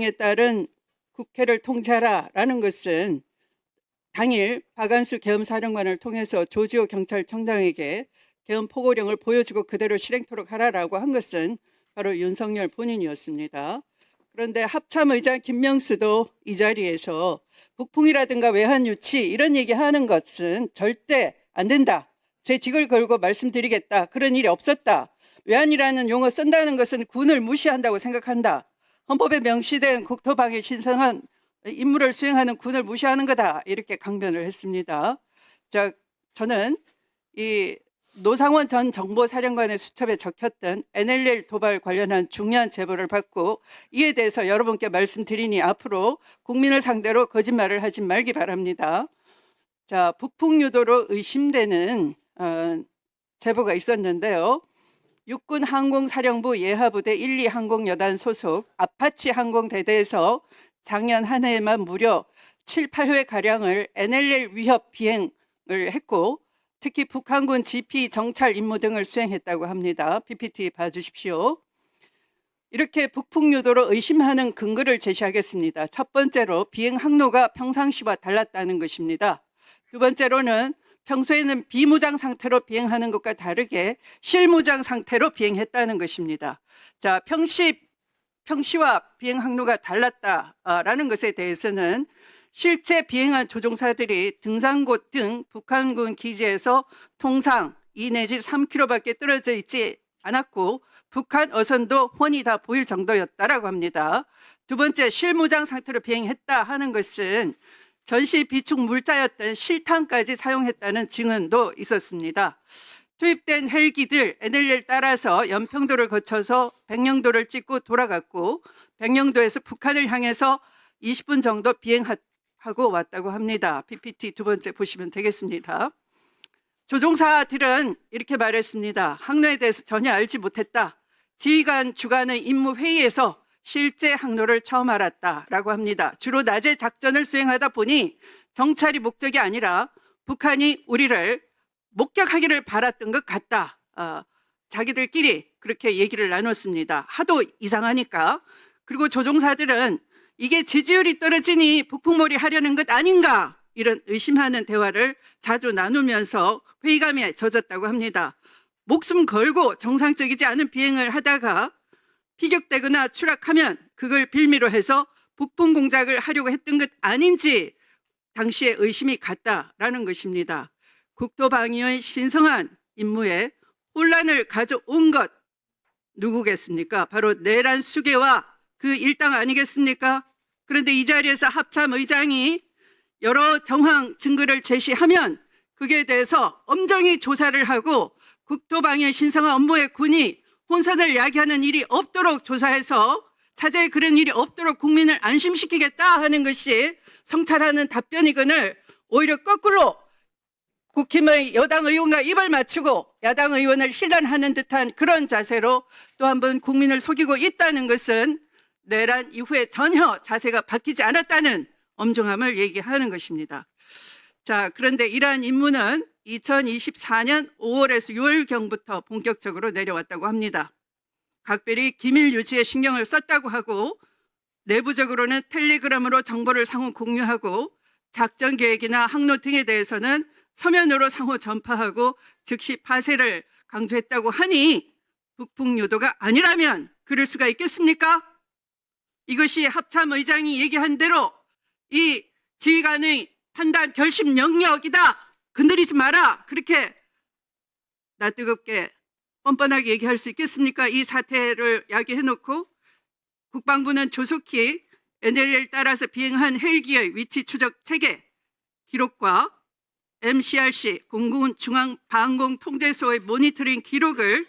에 따른 국회를 통제하라라는 것은 당일 박안수 계엄사령관을 통해서 조지호 경찰청장에게 계엄 포고령을 보여주고 그대로 실행토록 하라라고 한 것은 바로 윤석열 본인이었습니다. 그런데 합참의장 김명수도 이 자리에서 북풍이라든가 외환 유치 이런 얘기하는 것은 절대 안 된다. 제 직을 걸고 말씀드리겠다. 그런 일이 없었다. 외환이라는 용어 쓴다는 것은 군을 무시한다고 생각한다. 헌법에 명시된 국토방위 신성한 임무를 수행하는 군을 무시하는 거다. 이렇게 강변을 했습니다. 자, 저는 이 노상원 전 정보사령관의 수첩에 적혔던 NLL 도발 관련한 중요한 제보를 받고 이에 대해서 여러분께 말씀드리니 앞으로 국민을 상대로 거짓말을 하지 말기 바랍니다. 자, 북풍 유도로 의심되는 제보가 있었는데요. 육군 항공사령부 예하부대 1, 2 항공여단 소속 아파치 항공대대에서 작년 한 해에만 무려 7, 8회 가량을 NLL 위협 비행을 했고 특히 북한군 GP 정찰 임무 등을 수행했다고 합니다. PPT 봐주십시오. 이렇게 북풍 유도로 의심하는 근거를 제시하겠습니다. 첫 번째로 비행 항로가 평상시와 달랐다는 것입니다. 두 번째로는 평소에는 비무장 상태로 비행하는 것과 다르게 실무장 상태로 비행했다는 것입니다. 자, 평시와 비행 항로가 달랐다라는 것에 대해서는 실제 비행한 조종사들이 등산곳 등 북한군 기지에서 통상 2 내지 3km밖에 떨어져 있지 않았고 북한 어선도 훤히 다 보일 정도였다라고 합니다. 두 번째, 실무장 상태로 비행했다 하는 것은 전시 비축 물자였던 실탄까지 사용했다는 증언도 있었습니다. 투입된 헬기들 NLL 따라서 연평도를 거쳐서 백령도를 찍고 돌아갔고 백령도에서 북한을 향해서 20분 정도 비행하고 왔다고 합니다. PPT 두 번째 보시면 되겠습니다. 조종사들은 이렇게 말했습니다. 항로에 대해서 전혀 알지 못했다. 지휘관 주관의 임무 회의에서 실제 항로를 처음 알았다라고 합니다. 주로 낮에 작전을 수행하다 보니 정찰이 목적이 아니라 북한이 우리를 목격하기를 바랐던 것 같다. 자기들끼리 그렇게 얘기를 나눴습니다. 하도 이상하니까. 그리고 조종사들은 이게 지지율이 떨어지니 북풍몰이 하려는 것 아닌가 이런 의심하는 대화를 자주 나누면서 회의감에 젖었다고 합니다. 목숨 걸고 정상적이지 않은 비행을 하다가 피격되거나 추락하면 그걸 빌미로 해서 북풍 공작을 하려고 했던 것 아닌지 당시에 의심이 갔다라는 것입니다. 국토방위의 신성한 임무에 혼란을 가져온 것 누구겠습니까? 바로 내란 수계와 그 일당 아니겠습니까? 그런데 이 자리에서 합참의장이 여러 정황 증거를 제시하면 그에 대해서 엄정히 조사를 하고 국토방위의 신성한 업무에 군이 혼선을 야기하는 일이 없도록 조사해서 차제에 그런 일이 없도록 국민을 안심시키겠다 하는 것이 성찰하는 답변이거늘 오히려 거꾸로 국힘의 여당 의원과 입을 맞추고 야당 의원을 힐난하는 듯한 그런 자세로 또 한 번 국민을 속이고 있다는 것은 내란 이후에 전혀 자세가 바뀌지 않았다는 엄중함을 얘기하는 것입니다. 자, 그런데 이러한 임무는 2024년 5월에서 6월경부터 본격적으로 내려왔다고 합니다. 각별히 기밀 유지에 신경을 썼다고 하고 내부적으로는 텔레그램으로 정보를 상호 공유하고 작전 계획이나 항로 등에 대해서는 서면으로 상호 전파하고 즉시 파쇄를 강조했다고 하니 북풍 유도가 아니라면 그럴 수가 있겠습니까? 이것이 합참의장이 얘기한 대로 이 지휘관의 판단 결심 영역이다. 건드리지 마라. 그렇게 낯뜨겁게 뻔뻔하게 얘기할 수 있겠습니까? 이 사태를 야기해놓고 국방부는 조속히 NLL 따라서 비행한 헬기의 위치 추적 체계 기록과 MCRC 공군 중앙방공통제소의 모니터링 기록을